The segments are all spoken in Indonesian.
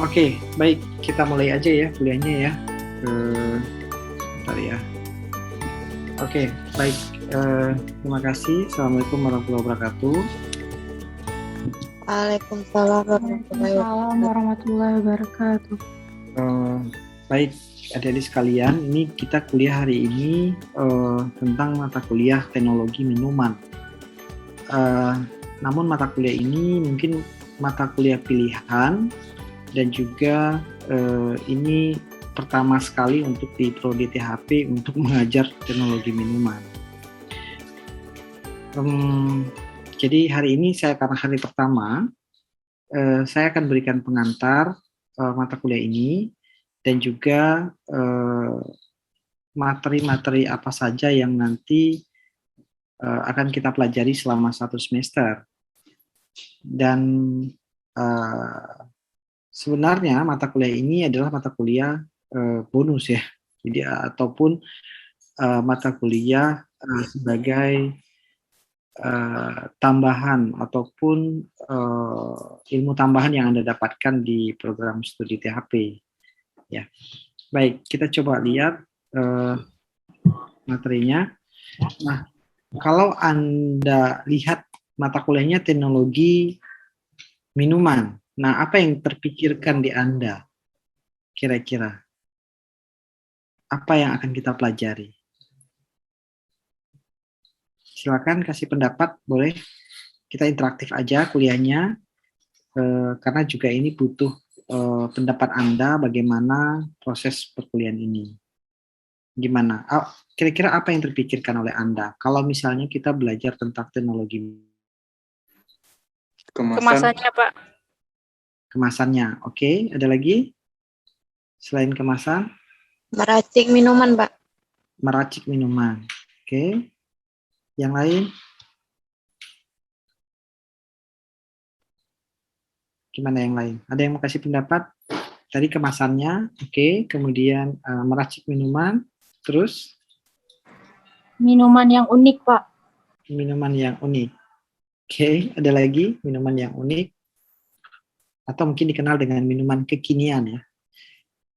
Oke, baik, kita mulai aja ya kuliahnya ya. Bentar ya. Oke, baik. Terima kasih. Assalamualaikum warahmatullahi wabarakatuh. Waalaikumsalam warahmatullahi Waalaikumsalam wabarakatuh. warahmatullahi wabarakatuh. Baik, adik-adik sekalian, ini kita kuliah hari ini tentang mata kuliah teknologi minuman. Namun mata kuliah ini mungkin mata kuliah pilihan dan juga ini pertama sekali untuk di Prodi THP untuk mengajar teknologi minuman. Jadi hari ini karena hari pertama, saya akan berikan pengantar mata kuliah ini dan juga materi-materi apa saja yang nanti akan kita pelajari selama 1 semester. Dan sebenarnya mata kuliah ini adalah mata kuliah bonus ya, jadi ataupun mata kuliah sebagai tambahan ataupun ilmu tambahan yang Anda dapatkan di program studi THP. Ya, baik, kita coba lihat materinya. Nah, kalau Anda lihat mata kuliahnya teknologi minuman, nah apa yang terpikirkan di Anda? Kira-kira apa yang akan kita pelajari? Silakan kasih pendapat, boleh. Kita interaktif aja kuliahnya, karena juga ini butuh pendapat Anda bagaimana proses perkuliahan ini. Gimana? Kira-kira apa yang terpikirkan oleh Anda kalau misalnya kita belajar tentang teknologi? Kemasannya, Pak. Kemasannya, oke. Ada lagi selain kemasan? Meracik minuman, Pak. Meracik minuman, oke. Yang lain? Gimana yang lain? Ada yang mau kasih pendapat? Tadi kemasannya, oke. Kemudian meracik minuman, terus? Minuman yang unik, Pak. Minuman yang unik. Oke, ada lagi minuman yang unik? Atau mungkin dikenal dengan minuman kekinian ya.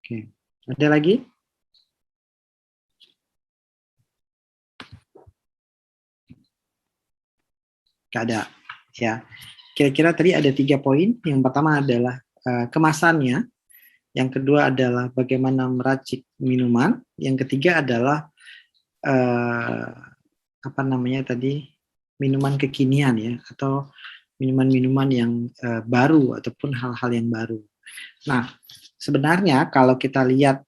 Oke, ada lagi? Gak ada. Ya, kira-kira tadi ada 3 poin. Yang pertama adalah kemasannya. Yang kedua adalah bagaimana meracik minuman. Yang ketiga adalah apa namanya tadi, minuman kekinian ya, atau minuman-minuman yang baru ataupun hal-hal yang baru. Nah, sebenarnya kalau kita lihat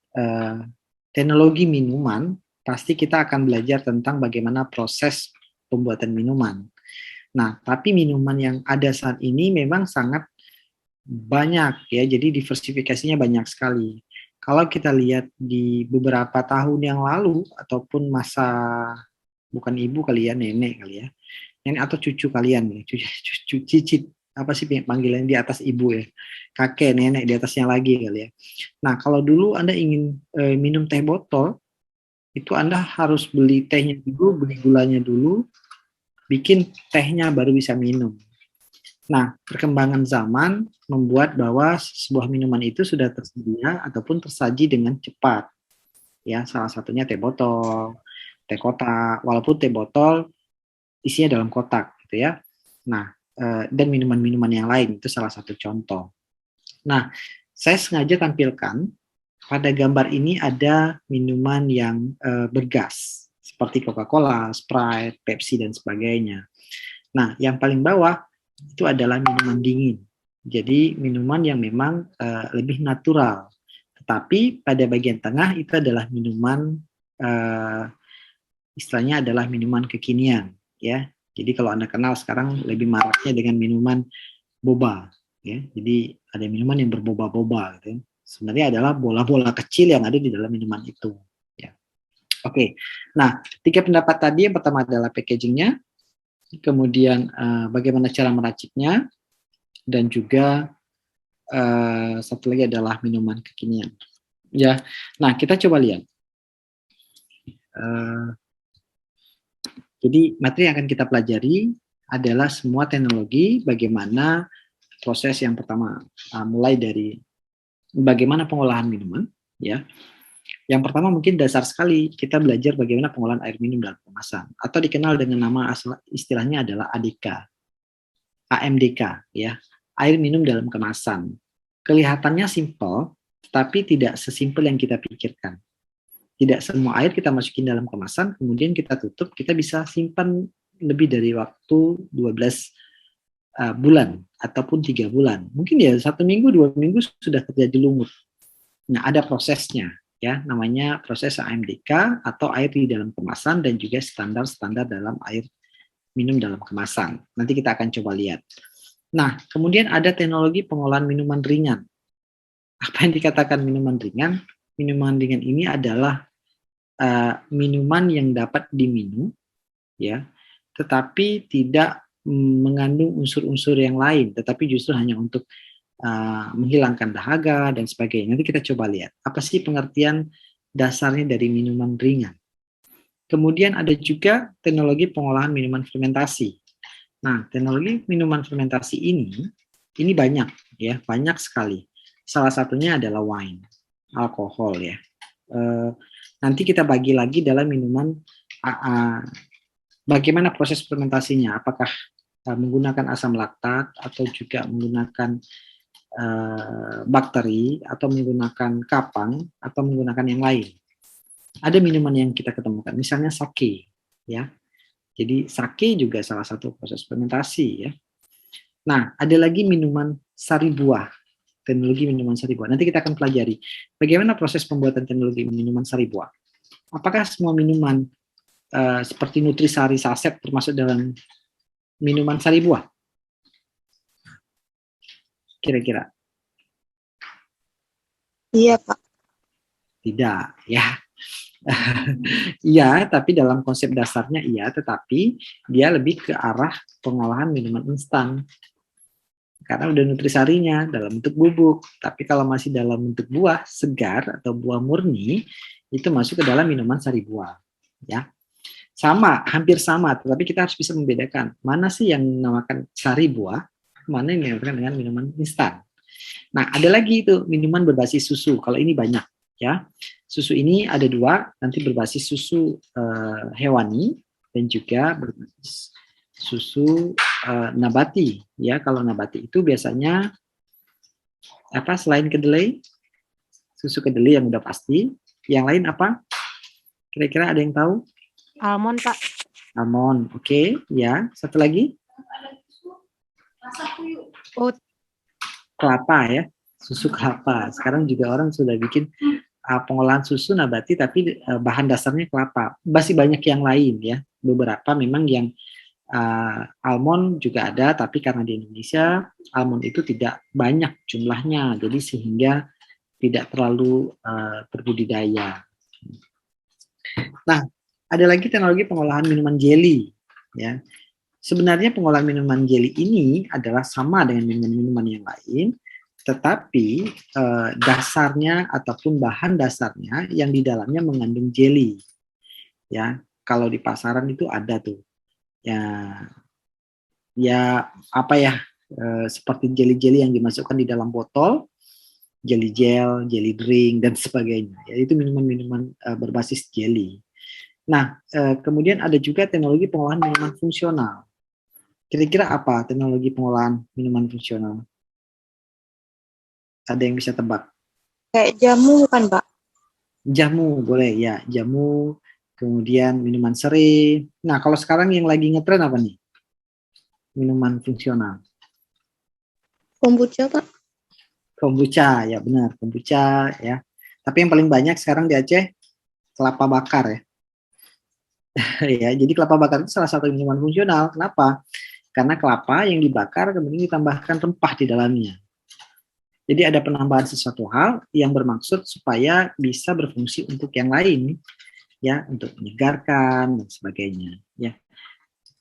teknologi minuman, pasti kita akan belajar tentang bagaimana proses pembuatan minuman. Nah, tapi minuman yang ada saat ini memang sangat banyak ya, jadi diversifikasinya banyak sekali. Kalau kita lihat di beberapa tahun yang lalu ataupun masa, bukan ibu kali ya, nenek kali ya, nenek atau cucu kalian ya, cucu cicit, apa sih panggilan di atas ibu ya, kakek nenek di atasnya lagi kali ya. Nah, kalau dulu Anda ingin minum teh botol, itu Anda harus beli tehnya dulu, beli gulanya dulu, bikin tehnya baru bisa minum. Nah, perkembangan zaman membuat bahwa sebuah minuman itu sudah tersedia ataupun tersaji dengan cepat. Ya, salah satunya teh botol, teh kotak, walaupun teh botol isinya dalam kotak gitu ya. Nah, dan minuman-minuman yang lain itu salah satu contoh. Nah, saya sengaja tampilkan pada gambar ini ada minuman yang bergas seperti Coca-Cola, Sprite, Pepsi dan sebagainya. Nah, yang paling bawah itu adalah minuman dingin. Jadi minuman yang memang lebih natural. Tetapi pada bagian tengah itu adalah minuman istilahnya adalah minuman kekinian, ya. Jadi kalau Anda kenal sekarang lebih maraknya dengan minuman boba, ya. Jadi ada minuman yang berboba-boba gitu. Sebenarnya adalah bola-bola kecil yang ada di dalam minuman itu, ya. Oke. Nah, 3 pendapat tadi, yang pertama adalah packagingnya, kemudian bagaimana cara meraciknya, dan juga satu lagi adalah minuman kekinian. Ya, nah kita coba lihat. Jadi materi yang akan kita pelajari adalah semua teknologi, bagaimana proses yang pertama, mulai dari bagaimana pengolahan minuman, ya. Yang pertama mungkin dasar sekali kita belajar bagaimana pengolahan air minum dalam kemasan, atau dikenal dengan nama asal istilahnya adalah ADK, AMDK, ya, air minum dalam kemasan. Kelihatannya simpel, tetapi tidak sesimpel yang kita pikirkan. Tidak semua air kita masukin dalam kemasan, kemudian kita tutup, kita bisa simpan lebih dari waktu 12 bulan ataupun 3 bulan. Mungkin ya 1 minggu, 2 minggu sudah terjadi lumut. Nah, ada prosesnya, ya, namanya proses AMDK atau air di dalam kemasan, dan juga standar-standar dalam air minum dalam kemasan. Nanti kita akan coba lihat. Nah, kemudian ada teknologi pengolahan minuman ringan. Apa yang dikatakan minuman ringan? Minuman ringan ini adalah minuman yang dapat diminum, ya, tetapi tidak mengandung unsur-unsur yang lain, tetapi justru hanya untuk menghilangkan dahaga dan sebagainya. Nanti kita coba lihat apa sih pengertian dasarnya dari minuman ringan. Kemudian ada juga teknologi pengolahan minuman fermentasi. Nah, teknologi minuman fermentasi ini banyak, ya, banyak sekali. Salah satunya adalah wine, alkohol, ya. Nanti kita bagi lagi dalam minuman, bagaimana proses fermentasinya, apakah menggunakan asam laktat atau juga menggunakan bakteri atau menggunakan kapang atau menggunakan yang lain. Ada minuman yang kita ketemukan, misalnya sake, ya. Jadi sake juga salah satu proses fermentasi, ya. Nah, ada lagi minuman sari buah, teknologi minuman sari buah. Nanti kita akan pelajari bagaimana proses pembuatan teknologi minuman sari buah. Apakah semua minuman seperti nutrisari saset termasuk dalam minuman sari buah? Kira-kira? Iya, Pak. Tidak, ya. Iya, tapi dalam konsep dasarnya iya, tetapi dia lebih ke arah pengolahan minuman instan. Karena udah nutrisarinya dalam bentuk bubuk. Tapi kalau masih dalam bentuk buah segar atau buah murni, itu masuk ke dalam minuman sari buah, ya. Sama, hampir sama, tetapi kita harus bisa membedakan mana sih yang dinamakan sari buah, mana yang dinamakan dengan minuman instan. Nah, ada lagi itu minuman berbasis susu. Kalau ini banyak, ya. Susu ini ada 2, nanti berbasis susu hewani dan juga berbasis susu nabati, ya. Kalau nabati itu biasanya apa selain kedelai? Susu kedelai yang udah pasti. Yang lain apa? Kira-kira ada yang tahu? Almond, Pak. Almond, oke, ya. Satu lagi? Oat. Kelapa, ya. Susu kelapa. Sekarang juga orang sudah bikin pengolahan susu nabati, tapi bahan dasarnya kelapa. Masih banyak yang lain, ya. Beberapa memang yang almond juga ada, tapi karena di Indonesia almond itu tidak banyak jumlahnya, jadi sehingga tidak terlalu berbudidaya. Nah, ada lagi teknologi pengolahan minuman jelly, ya. Sebenarnya pengolahan minuman jelly ini adalah sama dengan minuman-minuman yang lain, tetapi dasarnya ataupun bahan dasarnya yang di dalamnya mengandung jelly, ya. Kalau di pasaran itu ada tuh, ya apa ya, seperti jelly-jelly yang dimasukkan di dalam botol, jelly gel, jelly drink dan sebagainya. Ya, itu minuman-minuman berbasis jelly. Nah, kemudian ada juga teknologi pengolahan minuman fungsional. Kira-kira apa teknologi pengolahan minuman fungsional? Ada yang bisa tebak? Kayak jamu bukan, Pak? Jamu, boleh ya. Jamu, kemudian minuman seri. Nah, kalau sekarang yang lagi ngetren apa nih? Minuman fungsional. Kombucha, Pak? Kombucha, ya benar. Kombucha, ya. Tapi yang paling banyak sekarang di Aceh, kelapa bakar, ya. Ya, jadi kelapa bakar itu salah satu minuman fungsional. Kenapa? Karena kelapa yang dibakar kemudian ditambahkan rempah di dalamnya. Jadi ada penambahan sesuatu hal yang bermaksud supaya bisa berfungsi untuk yang lain, ya, untuk menyegarkan dan sebagainya, ya.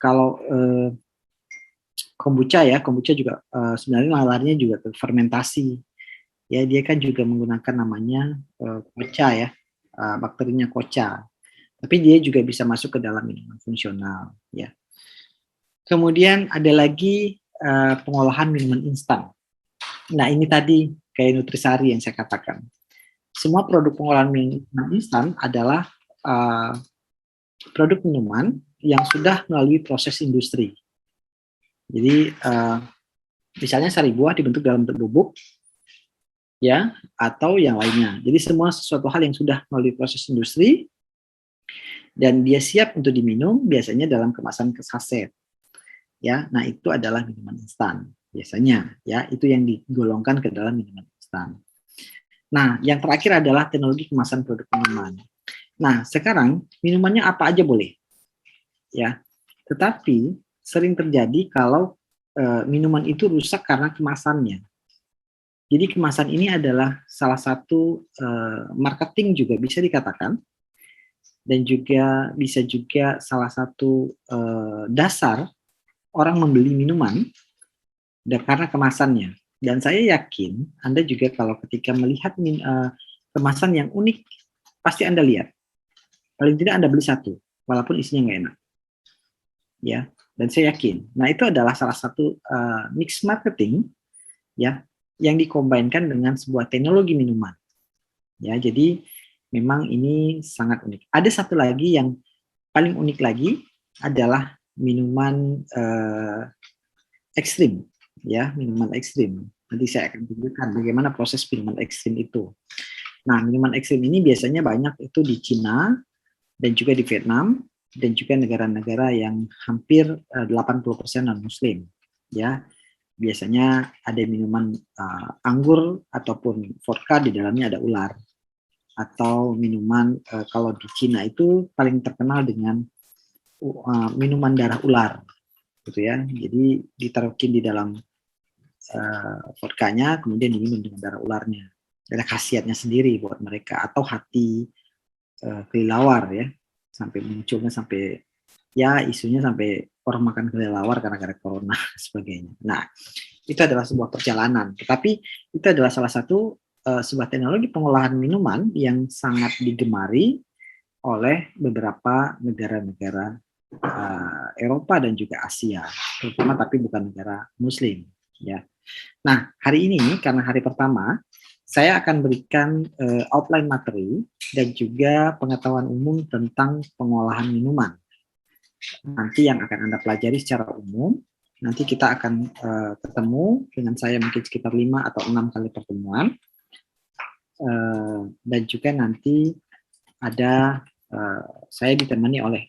Kalau kombucha juga sebenarnya nalarnya juga ke fermentasi, ya. Dia kan juga menggunakan namanya kocha, ya, bakterinya kocha. Tapi dia juga bisa masuk ke dalam minuman fungsional, ya. Kemudian ada lagi pengolahan minuman instan. Nah, ini tadi kayak Nutrisari yang saya katakan. Semua produk pengolahan minuman instan adalah produk minuman yang sudah melalui proses industri. Jadi misalnya sari buah dibentuk dalam bentuk bubuk, ya, atau yang lainnya. Jadi semua sesuatu hal yang sudah melalui proses industri dan dia siap untuk diminum, biasanya dalam kemasan saset. Ya, nah itu adalah minuman instan biasanya. Ya, itu yang digolongkan ke dalam minuman instan. Nah, yang terakhir adalah teknologi kemasan produk minuman. Nah, sekarang minumannya apa aja boleh, ya. Tetapi sering terjadi kalau minuman itu rusak karena kemasannya. Jadi kemasan ini adalah salah satu marketing juga bisa dikatakan, dan juga bisa juga salah satu dasar orang membeli minuman karena kemasannya. Dan saya yakin Anda juga kalau ketika melihat kemasan yang unik, pasti Anda lihat. Paling tidak Anda beli satu, walaupun isinya nggak enak. Ya, dan saya yakin. Nah, itu adalah salah satu mix marketing, ya, yang dikombinkan dengan sebuah teknologi minuman. Ya, jadi memang ini sangat unik. Ada satu lagi yang paling unik lagi adalah minuman ekstrim, ya, minuman ekstrim. Nanti saya akan tunjukkan bagaimana proses minuman ekstrim itu. Nah, minuman ekstrim ini biasanya banyak itu di Cina dan juga di Vietnam dan juga negara-negara yang hampir 80% non-muslim, ya. Biasanya ada minuman anggur ataupun vodka di dalamnya ada ular, atau minuman kalau di Cina itu paling terkenal dengan minuman darah ular, gitu ya. Jadi ditaruhkin di dalam vodkanya, kemudian diminum dengan darah ularnya. Ada khasiatnya sendiri buat mereka. Atau hati kelelawar, ya, sampai munculnya sampai ya isunya sampai orang makan kelelawar karena corona sebagainya. Nah, itu adalah sebuah perjalanan. Tetapi itu adalah salah satu sebuah teknologi pengolahan minuman yang sangat digemari oleh beberapa negara-negara Eropa dan juga Asia, terutama tapi bukan negara Muslim, ya. Nah, hari ini karena hari pertama, saya akan berikan outline materi dan juga pengetahuan umum tentang pengolahan minuman. Nanti yang akan Anda pelajari secara umum, nanti kita akan ketemu dengan saya mungkin sekitar 5 atau 6 kali pertemuan. Dan juga nanti ada saya ditemani oleh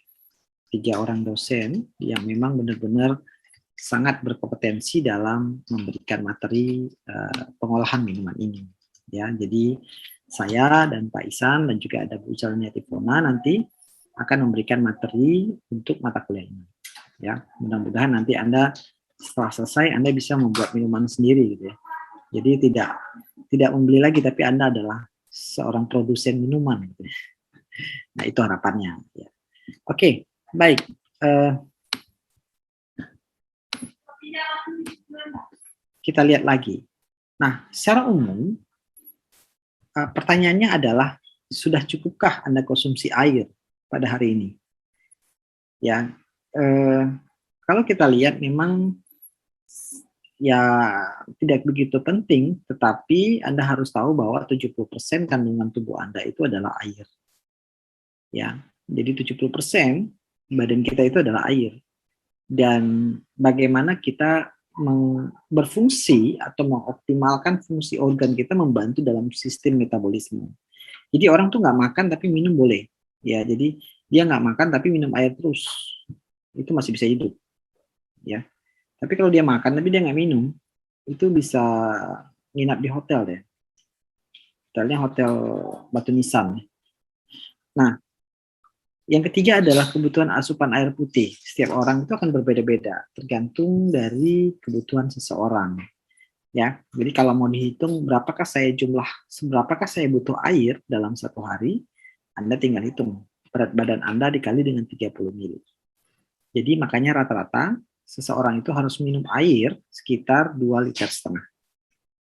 3 orang dosen yang memang benar-benar sangat berkompetensi dalam memberikan materi pengolahan minuman ini, ya. Jadi saya dan Pak Isan dan juga ada Bu Jalnia Tifona nanti akan memberikan materi untuk mata kuliah ini, ya. Mudah-mudahan nanti Anda setelah selesai Anda bisa membuat minuman sendiri, gitu ya. Jadi tidak membeli lagi, tapi Anda adalah seorang produsen minuman, gitu ya. Nah, itu harapannya, ya. Oke, baik. Kita lihat lagi. Nah, secara umum pertanyaannya adalah, sudah cukupkah Anda konsumsi air pada hari ini? Ya, kalau kita lihat memang ya tidak begitu penting, tetapi Anda harus tahu bahwa 70% kandungan tubuh Anda itu adalah air. Ya, jadi 70% badan kita itu adalah air. Dan bagaimana kita berfungsi atau mengoptimalkan fungsi organ kita membantu dalam sistem metabolisme. Jadi orang tuh nggak makan tapi minum boleh, ya. Jadi dia nggak makan tapi minum air terus, itu masih bisa hidup, ya. Tapi kalau dia makan tapi dia nggak minum, itu bisa nginap di hotel deh. Hotelnya Hotel Batu Nisan. Nah, yang ketiga adalah kebutuhan asupan air putih. Setiap orang itu akan berbeda-beda, tergantung dari kebutuhan seseorang. Ya, jadi kalau mau dihitung berapakah saya butuh air dalam satu hari, Anda tinggal hitung berat badan Anda dikali dengan 30 ml. Jadi makanya rata-rata seseorang itu harus minum air sekitar 2,5 liter.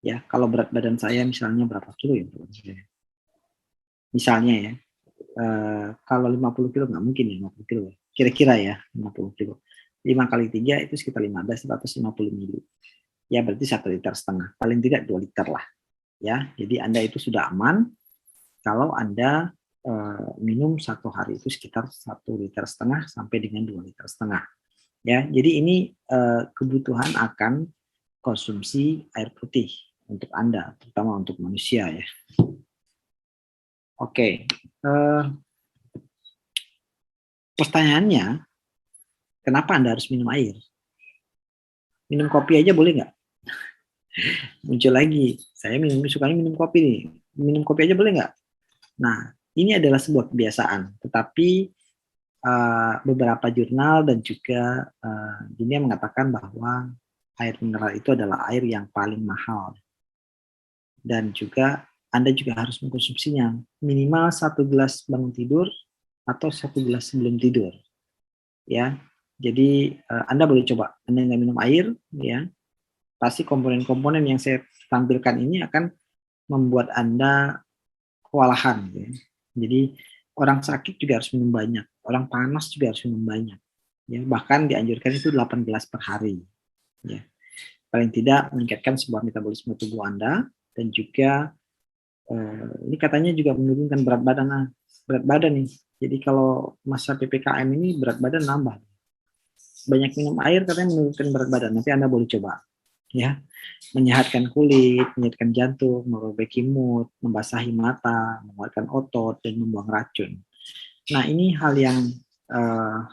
Ya, kalau berat badan saya misalnya berapa kilo ya? Misalnya ya. Kalau 50 kilo nggak mungkin ya, 50 kilo ya. Kira-kira ya 50 kilo. 5 kali 3 itu sekitar 15, 150 ml. Ya berarti 1,5 liter. Paling tidak 2 liter lah. ya. Jadi Anda itu sudah aman kalau Anda minum satu hari itu sekitar 1,5 liter sampai dengan 2,5 liter. Ya, jadi ini kebutuhan akan konsumsi air putih untuk Anda, terutama untuk manusia ya. Oke, pertanyaannya, kenapa Anda harus minum air? Minum kopi aja boleh nggak? Muncul lagi, saya sukanya minum kopi nih. Minum kopi aja boleh nggak? Nah, ini adalah sebuah kebiasaan, tetapi beberapa jurnal dan juga dunia mengatakan bahwa air mineral itu adalah air yang paling mahal. Dan juga Anda juga harus mengkonsumsinya minimal 1 gelas bangun tidur atau 1 gelas sebelum tidur. Ya, jadi Anda boleh coba. Anda nggak minum air, ya, pasti komponen-komponen yang saya tampilkan ini akan membuat Anda kewalahan. Ya. Jadi orang sakit juga harus minum banyak, orang panas juga harus minum banyak. Ya, bahkan dianjurkan itu 8 gelas per hari. Ya. Paling tidak meningkatkan sebuah metabolisme tubuh Anda dan juga ini katanya juga menurunkan berat badan nih. Jadi kalau masa PPKM ini berat badan nambah. Banyak minum air katanya menurunkan berat badan. Nanti Anda boleh coba. Ya, menyehatkan kulit, menyehatkan jantung, memperbaiki mood, membasahi mata, menguatkan otot, dan membuang racun. Nah, ini hal yang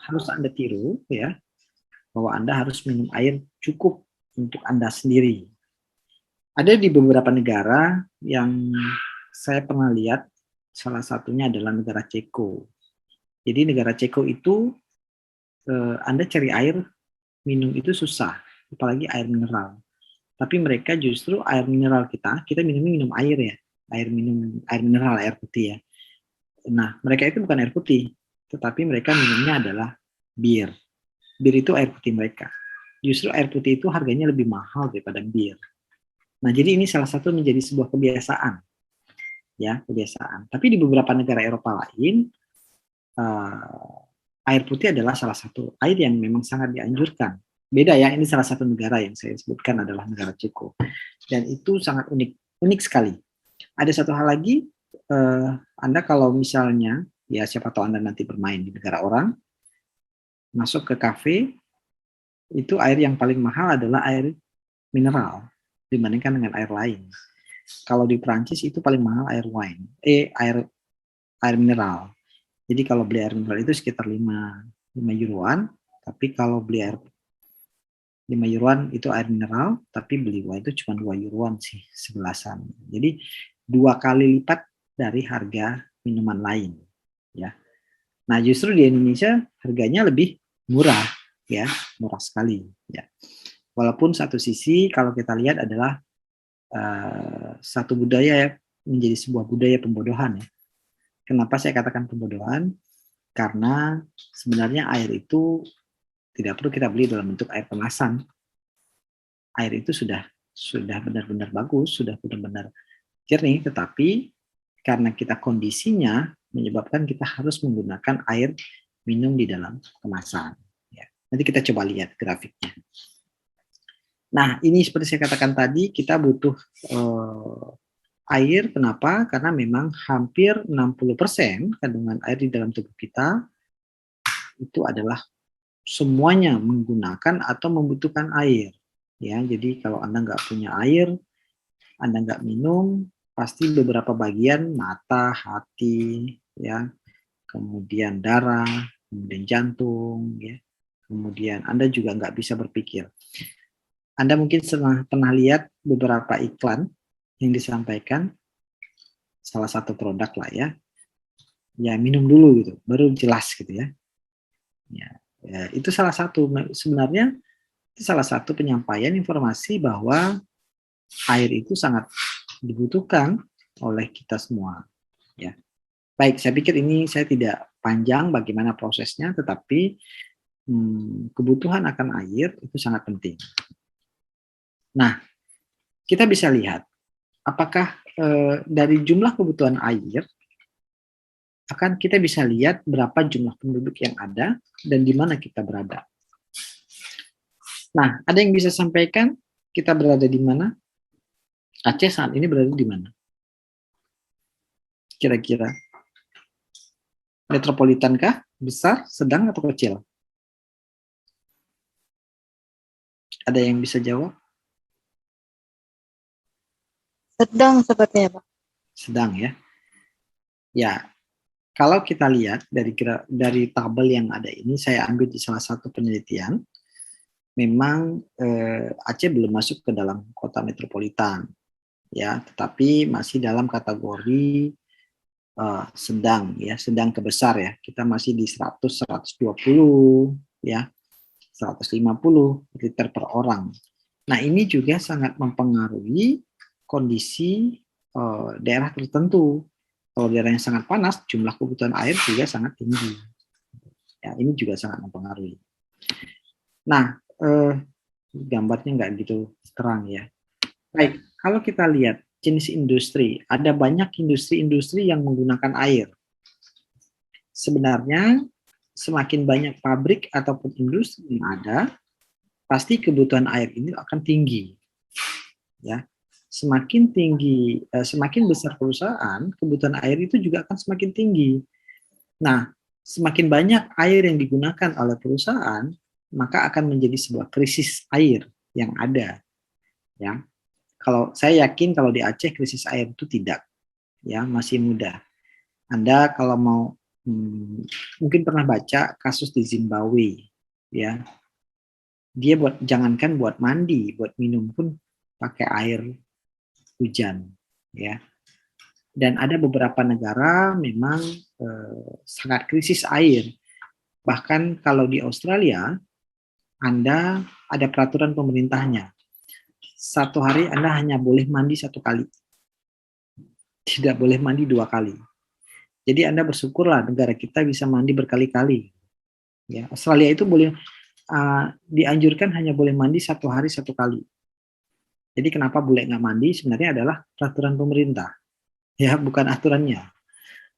harus Anda tiru, ya, bahwa Anda harus minum air cukup untuk Anda sendiri. Ada di beberapa negara yang saya pernah lihat, salah satunya adalah negara Ceko. Jadi negara Ceko itu, Anda cari air minum itu susah, apalagi air mineral. Tapi mereka justru air mineral kita minum air ya, air mineral, air putih ya. Nah, mereka itu bukan air putih, tetapi mereka minumnya adalah bir. Bir itu air putih mereka. Justru air putih itu harganya lebih mahal daripada bir. Nah, jadi ini salah satu menjadi sebuah kebiasaan. Ya, kebiasaan. Tapi di beberapa negara Eropa lain, air putih adalah salah satu air yang memang sangat dianjurkan. Beda ya, ini salah satu negara yang saya sebutkan adalah negara Ceko. Dan itu sangat unik sekali. Ada satu hal lagi, Anda kalau misalnya, ya siapa tahu Anda nanti bermain di negara orang, masuk ke kafe, itu air yang paling mahal adalah air mineral dibandingkan dengan air lain. Kalau di Prancis itu paling mahal air air mineral. Jadi kalau beli air mineral itu sekitar 5 euroan, tapi kalau beli air 5 euroan itu air mineral, tapi beli wine itu cuma 2 euroan sih, 11-an. Jadi 2 kali lipat dari harga minuman lain, ya. Nah, justru di Indonesia harganya lebih murah, ya, murah sekali, ya. Walaupun satu sisi kalau kita lihat adalah satu budaya ya, menjadi sebuah budaya pembodohan ya. Kenapa saya katakan pembodohan? Karena sebenarnya air itu tidak perlu kita beli dalam bentuk air kemasan. Air itu sudah benar-benar bagus, sudah benar-benar jernih, tetapi karena kita kondisinya menyebabkan kita harus menggunakan air minum di dalam kemasan. Ya. Nanti kita coba lihat grafiknya. Nah, ini seperti saya katakan tadi, kita butuh air. Kenapa? Karena memang hampir 60% kandungan air di dalam tubuh kita itu adalah semuanya menggunakan atau membutuhkan air. Ya, jadi kalau Anda nggak punya air, Anda nggak minum, pasti beberapa bagian mata, hati, ya, kemudian darah, kemudian jantung, ya, kemudian Anda juga nggak bisa berpikir. Anda mungkin pernah lihat beberapa iklan yang disampaikan, salah satu produk lah ya, ya minum dulu gitu, baru jelas gitu ya. Ya, itu salah satu sebenarnya itu salah satu penyampaian informasi bahwa air itu sangat dibutuhkan oleh kita semua. Ya, baik, saya pikir ini saya tidak panjang bagaimana prosesnya, tetapi kebutuhan akan air itu sangat penting. Nah, kita bisa lihat apakah dari jumlah kebutuhan air akan kita bisa lihat berapa jumlah penduduk yang ada dan di mana kita berada. Nah, ada yang bisa sampaikan kita berada di mana? Aceh saat ini berada di mana? Kira-kira metropolitan kah? Besar, sedang, atau kecil? Ada yang bisa jawab? Sedang sepertinya, Pak. Sedang ya. Ya, kalau kita lihat dari tabel yang ada ini, saya ambil di salah satu penelitian, memang Aceh belum masuk ke dalam kota metropolitan, ya, tetapi masih dalam kategori sedang, ya, sedang ke besar ya. Kita masih di 100, 120, ya, 150 liter per orang. Nah, ini juga sangat mempengaruhi kondisi daerah tertentu. Kalau daerah yang sangat panas, jumlah kebutuhan air juga sangat tinggi. Ya, ini juga sangat mempengaruhi. Nah, gambarnya nggak gitu terang ya. Baik, kalau kita lihat jenis industri, ada banyak industri-industri yang menggunakan air. Sebenarnya semakin banyak pabrik ataupun industri yang ada, pasti kebutuhan air ini akan tinggi. Ya, semakin tinggi, semakin besar perusahaan, kebutuhan air itu juga akan semakin tinggi. Nah, semakin banyak air yang digunakan oleh perusahaan, maka akan menjadi sebuah krisis air yang ada. Ya, kalau saya yakin kalau di Aceh krisis air itu tidak, ya, masih mudah. Anda kalau mau mungkin pernah baca kasus di Zimbabwe, ya, dia jangankan buat mandi, buat minum pun pakai air hujan, ya. Dan ada beberapa negara memang sangat krisis air. Bahkan kalau di Australia, Anda ada peraturan pemerintahnya. Satu hari Anda hanya boleh mandi satu kali. Tidak boleh mandi dua kali. Jadi Anda bersyukurlah negara kita bisa mandi berkali-kali. Ya, Australia itu boleh dianjurkan hanya boleh mandi satu hari satu kali. Jadi kenapa boleh nggak mandi? Sebenarnya adalah peraturan pemerintah, ya, bukan aturannya.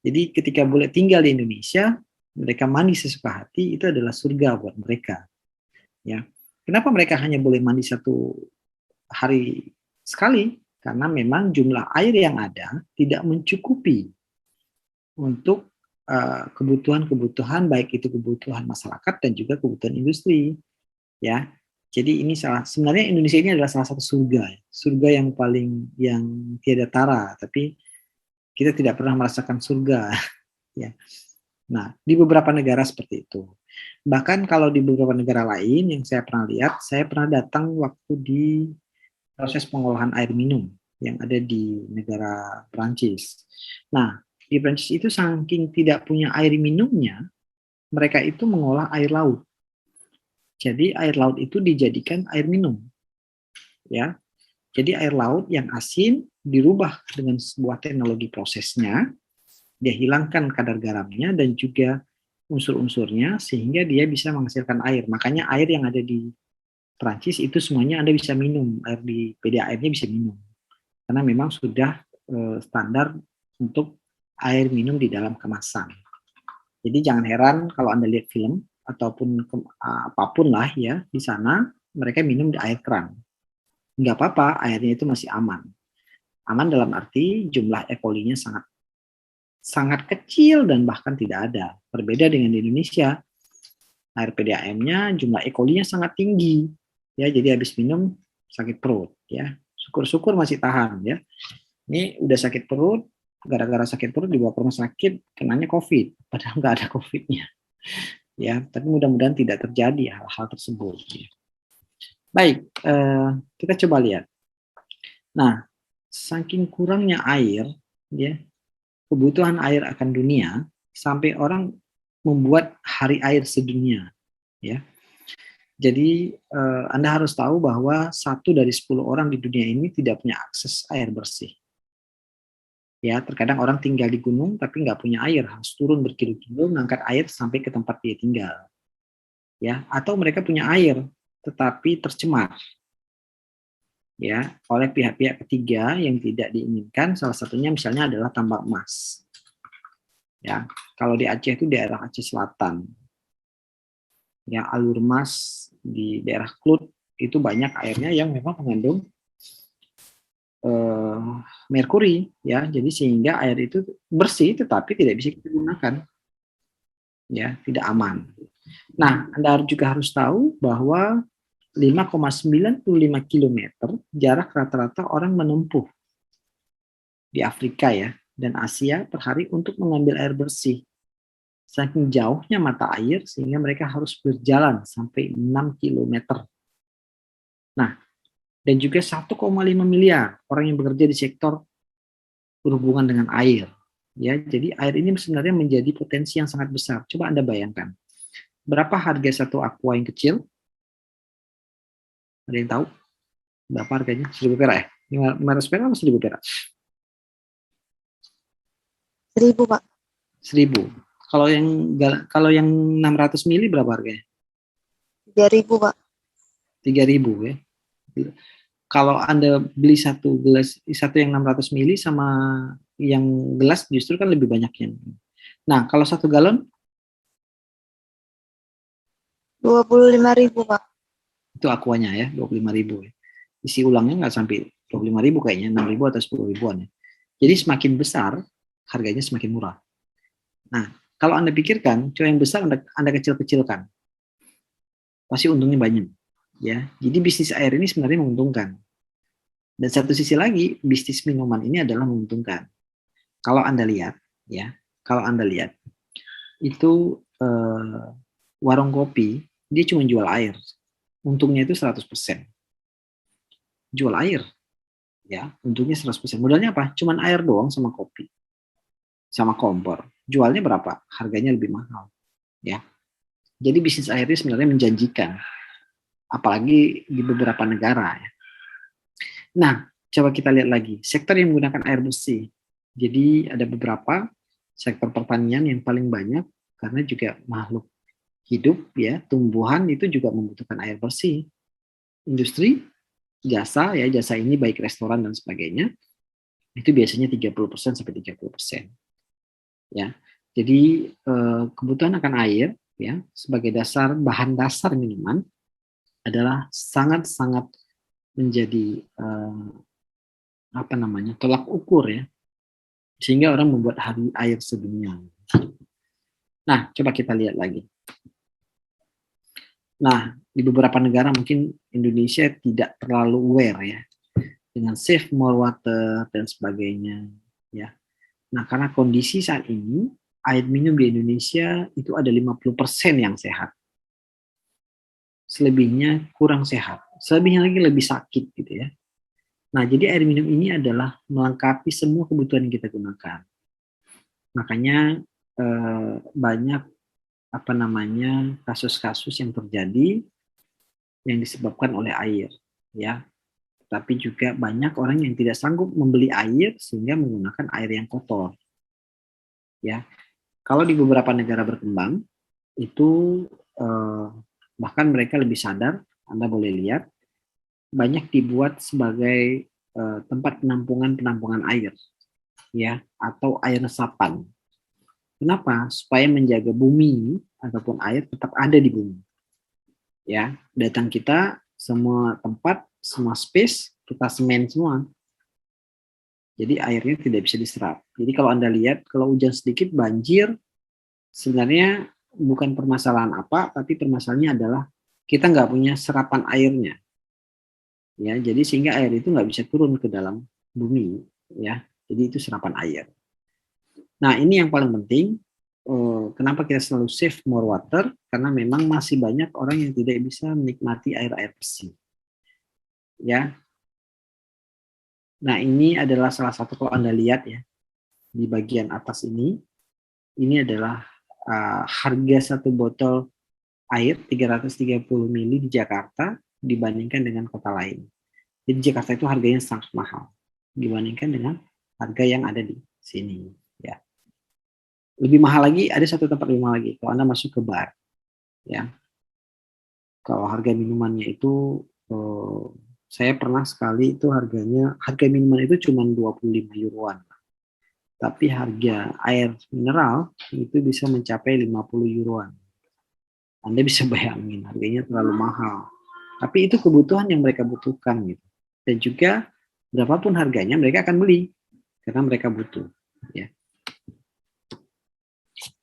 Jadi ketika boleh tinggal di Indonesia, mereka mandi sesuka hati, itu adalah surga buat mereka. Ya, kenapa mereka hanya boleh mandi satu hari sekali? Karena memang jumlah air yang ada tidak mencukupi untuk kebutuhan baik itu kebutuhan masyarakat dan juga kebutuhan industri, ya. Jadi ini sebenarnya Indonesia ini adalah salah satu surga yang yang tiada tara, tapi kita tidak pernah merasakan surga, ya. Nah, di beberapa negara seperti itu. Bahkan kalau di beberapa negara lain yang saya pernah lihat, saya pernah datang waktu di proses pengolahan air minum yang ada di negara Prancis. Nah, di Prancis itu saking tidak punya air minumnya, mereka itu mengolah air laut. Jadi air laut itu dijadikan air minum. Ya. Jadi air laut yang asin dirubah dengan sebuah teknologi prosesnya, dia hilangkan kadar garamnya dan juga unsur-unsurnya sehingga dia bisa menghasilkan air. Makanya air yang ada di Prancis itu semuanya Anda bisa minum, air di PDAM-nya bisa minum. Karena memang sudah standar untuk air minum di dalam kemasan. Jadi jangan heran kalau Anda lihat film ataupun apapun lah ya, di sana mereka minum di air keran. Nggak apa-apa, airnya itu masih aman. Aman dalam arti jumlah E. coli-nya sangat kecil dan bahkan tidak ada. Berbeda dengan di Indonesia, air PDAM-nya jumlah E. coli-nya sangat tinggi. Ya, jadi habis minum sakit perut, ya. Syukur-syukur masih tahan, ya. Ini udah sakit perut, gara-gara sakit perut dibawa ke rumah sakit, kenanya COVID, padahal nggak ada COVID-nya. Ya, tapi mudah-mudahan tidak terjadi hal-hal tersebut. Ya. Baik, kita coba lihat. Nah, saking kurangnya air, ya, kebutuhan air akan dunia, sampai orang membuat hari air sedunia. Ya. Jadi Anda harus tahu bahwa 1 dari 10 orang di dunia ini tidak punya akses air bersih. Ya, terkadang orang tinggal di gunung tapi nggak punya air, harus turun berkilo-kilo mengangkat air sampai ke tempat dia tinggal. Ya, atau mereka punya air tetapi tercemar. Ya, oleh pihak-pihak ketiga yang tidak diinginkan, salah satunya misalnya adalah tambang emas. Ya, kalau di Aceh itu daerah Aceh Selatan. Ya, alur emas di daerah Klut itu banyak airnya yang memang mengandung eh, merkuri, ya. Jadi sehingga air itu bersih tetapi tidak bisa kita gunakan, ya, tidak aman. Nah, Anda juga harus tahu bahwa 5,95 kilometer jarak rata-rata orang menempuh di Afrika ya dan Asia per hari untuk mengambil air bersih. Saking jauhnya mata air sehingga mereka harus berjalan sampai 6 kilometer. Nah, dan juga 1,5 miliar orang yang bekerja di sektor berhubungan dengan air. Ya, jadi air ini sebenarnya menjadi potensi yang sangat besar. Coba Anda bayangkan, berapa harga satu aqua yang kecil? Ada yang tahu? Berapa harganya? 1.000 perak ya? 500 perak atau 1.000 perak? 1.000 Pak. 1.000. Kalau yang 600 mili berapa harganya? 3.000 Pak. 3.000 ya. Kalau Anda beli satu gelas, satu yang 600 mili sama yang gelas justru kan lebih banyak yang. Nah, kalau 1 galon 25.000 Pak. itu akuanya ya, 25.000 ya. Isi ulangnya nggak sampai 25.000 kayaknya, 6.000 atau 10 ribuan ya. Jadi semakin besar, harganya semakin murah. Nah, kalau Anda pikirkan, coba yang besar Anda kecil-kecilkan, pasti untungnya banyak. Ya, jadi bisnis air ini sebenarnya menguntungkan. Dan satu sisi lagi, bisnis minuman ini adalah menguntungkan. Kalau Anda lihat, ya, kalau Anda lihat, itu warung kopi, dia cuma jual air. Untungnya itu 100%. Jual air, ya, untungnya 100%. Modalnya apa? Cuman air doang sama kopi. Sama kompor. Jualnya berapa? Harganya lebih mahal. Ya. Jadi bisnis air ini sebenarnya menjanjikan. Apalagi di beberapa negara. Ya. Nah, coba kita lihat lagi. Sektor yang menggunakan air bersih. Jadi ada beberapa sektor pertanian yang paling banyak karena juga makhluk hidup ya, tumbuhan itu juga membutuhkan air bersih. Industri, jasa ya, jasa ini baik restoran dan sebagainya, itu biasanya 30% sampai 30%. Ya. Jadi kebutuhan akan air ya sebagai bahan dasar minuman adalah sangat-sangat menjadi tolak ukur ya, sehingga orang membuat hari air sedunia. Nah, coba kita lihat lagi. Nah, di beberapa negara mungkin Indonesia tidak terlalu aware ya dengan save more water dan sebagainya ya. Nah, karena kondisi saat ini air minum di Indonesia itu ada 50% yang sehat. Selebihnya kurang sehat. Selebihnya lagi lebih sakit gitu ya. Nah, jadi air minum ini adalah melengkapi semua kebutuhan yang kita gunakan. Makanya banyak kasus-kasus yang terjadi yang disebabkan oleh air ya. Tapi juga banyak orang yang tidak sanggup membeli air sehingga menggunakan air yang kotor. Ya. Kalau di beberapa negara berkembang itu bahkan mereka lebih sadar, Anda boleh lihat banyak dibuat sebagai tempat penampungan air ya atau air resapan. Kenapa? Supaya menjaga bumi ataupun air tetap ada di bumi. Ya, datang kita semua tempat, semua space kita semen semua. Jadi airnya tidak bisa diserap. Jadi kalau Anda lihat kalau hujan sedikit banjir, sebenarnya bukan permasalahan apa, tapi permasalahannya adalah kita nggak punya serapan airnya. Ya, jadi sehingga air itu nggak bisa turun ke dalam bumi. Ya, jadi itu serapan air. Nah, ini yang paling penting. Kenapa kita selalu save more water? Karena memang masih banyak orang yang tidak bisa menikmati air bersih. Ya. Nah, ini adalah salah satu kalau Anda lihat ya di bagian atas ini adalah harga satu botol air 330 ml di Jakarta dibandingkan dengan kota lain. Jadi Jakarta itu harganya sangat mahal dibandingkan dengan harga yang ada di sini. Ya. Lebih mahal lagi, ada satu tempat lebih mahal lagi. Kalau Anda masuk ke bar, ya. Kalau harga minumannya itu, saya pernah sekali itu harga minuman itu cuma 25 euroan. Tapi harga air mineral itu bisa mencapai 50 euroan. Anda bisa bayangin, harganya terlalu mahal. Tapi itu kebutuhan yang mereka butuhkan gitu. Dan juga berapapun harganya mereka akan beli karena mereka butuh. Ya.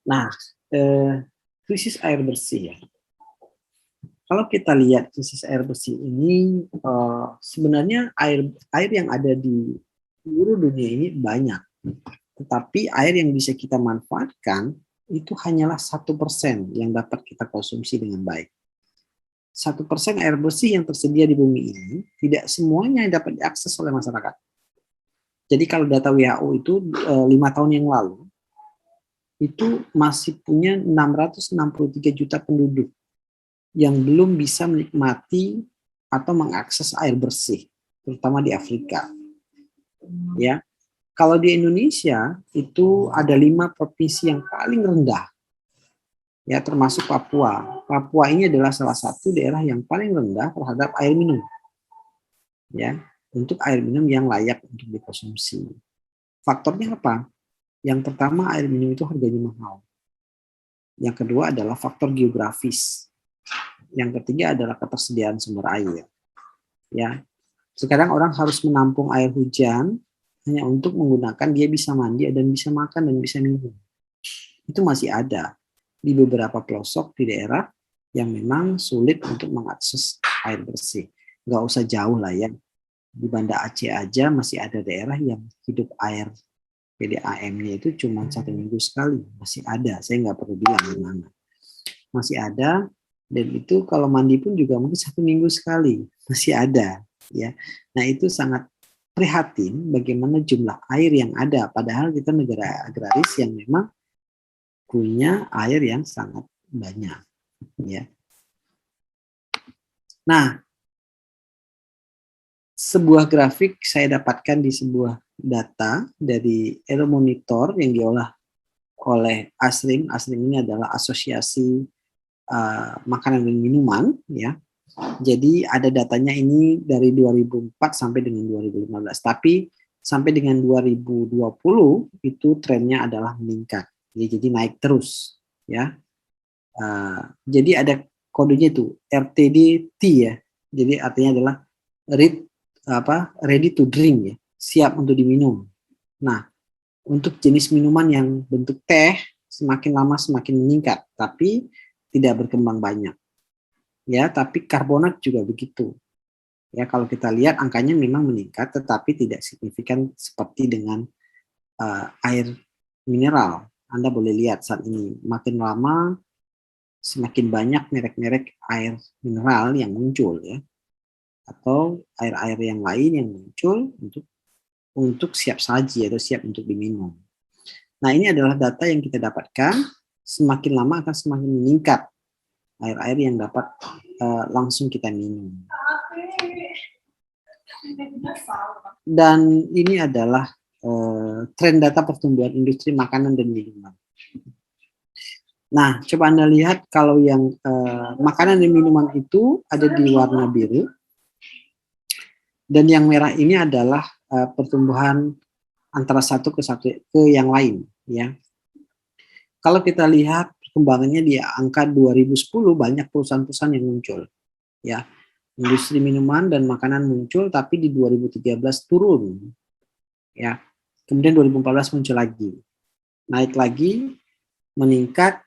Nah, krisis air bersih ya. Kalau kita lihat krisis air bersih ini, sebenarnya air yang ada di seluruh dunia ini banyak, tetapi air yang bisa kita manfaatkan itu hanyalah 1% yang dapat kita konsumsi dengan baik. 1% air bersih yang tersedia di bumi ini tidak semuanya yang dapat diakses oleh masyarakat. Jadi kalau data WHO itu 5 tahun yang lalu itu masih punya 663 juta penduduk yang belum bisa menikmati atau mengakses air bersih, terutama di Afrika. Ya, kalau di Indonesia itu ada 5 provinsi yang paling rendah, ya termasuk Papua. Papua ini adalah salah satu daerah yang paling rendah terhadap air minum, ya untuk air minum yang layak untuk dikonsumsi. Faktornya apa? Yang pertama, air minum itu harganya mahal. Yang kedua adalah faktor geografis. Yang ketiga adalah ketersediaan sumber air. Ya, sekarang orang harus menampung air hujan hanya untuk menggunakan dia bisa mandi dan bisa makan dan bisa minum. Itu masih ada di beberapa pelosok di daerah yang memang sulit untuk mengakses air bersih. Nggak usah jauh lah ya. Di Banda Aceh aja masih ada daerah yang hidup air PDAM-nya itu cuma 1 minggu sekali. Masih ada, saya nggak perlu bilang di mana. Masih ada, dan itu kalau mandi pun juga mungkin 1 minggu sekali. Masih ada. Ya. Nah itu sangat prihatin bagaimana jumlah air yang ada. Padahal kita negara agraris yang memang punya air yang sangat banyak. Ya. Nah, sebuah grafik saya dapatkan di sebuah data dari Euromonitor yang diolah oleh ASRIM. ASRIM ini adalah Asosiasi Makanan dan Minuman, ya. Jadi ada datanya ini dari 2004 sampai dengan 2015. Tapi sampai dengan 2020 itu trennya adalah meningkat. Ya, jadi naik terus, ya. Jadi ada kodenya itu RTD-T ya. Jadi artinya adalah ready to drink ya, siap untuk diminum. Nah, untuk jenis minuman yang bentuk teh semakin lama semakin meningkat, tapi tidak berkembang banyak. Ya, tapi karbonat juga begitu. Ya, kalau kita lihat angkanya memang meningkat, tetapi tidak signifikan seperti dengan air mineral. Anda boleh lihat saat ini makin lama semakin banyak merek-merek air mineral yang muncul ya, atau air-air yang lain yang muncul untuk siap saji atau siap untuk diminum. Nah, ini adalah data yang kita dapatkan, semakin lama akan semakin meningkat air-air yang dapat langsung kita minum. Dan ini adalah tren data pertumbuhan industri makanan dan minuman. Nah, coba Anda lihat kalau yang makanan dan minuman itu ada di warna biru, dan yang merah ini adalah pertumbuhan antara satu ke yang lain, ya. Kalau kita lihat perkembangannya di angka 2010 banyak perusahaan-perusahaan yang muncul, ya. Industri minuman dan makanan muncul, tapi di 2013 turun, ya. Kemudian 2014 muncul lagi, naik lagi, meningkat,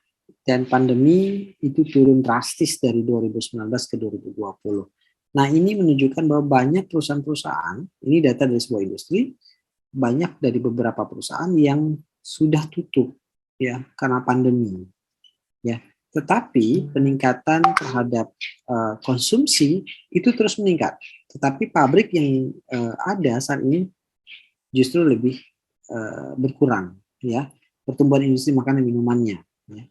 dan pandemi itu turun drastis dari 2019 ke 2020. Nah, ini menunjukkan bahwa banyak perusahaan-perusahaan, ini data dari sebuah industri, banyak dari beberapa perusahaan yang sudah tutup ya karena pandemi. Ya, tetapi peningkatan terhadap konsumsi itu terus meningkat. Tetapi pabrik yang ada saat ini justru lebih berkurang ya, pertumbuhan industri makanan dan minumannya ya.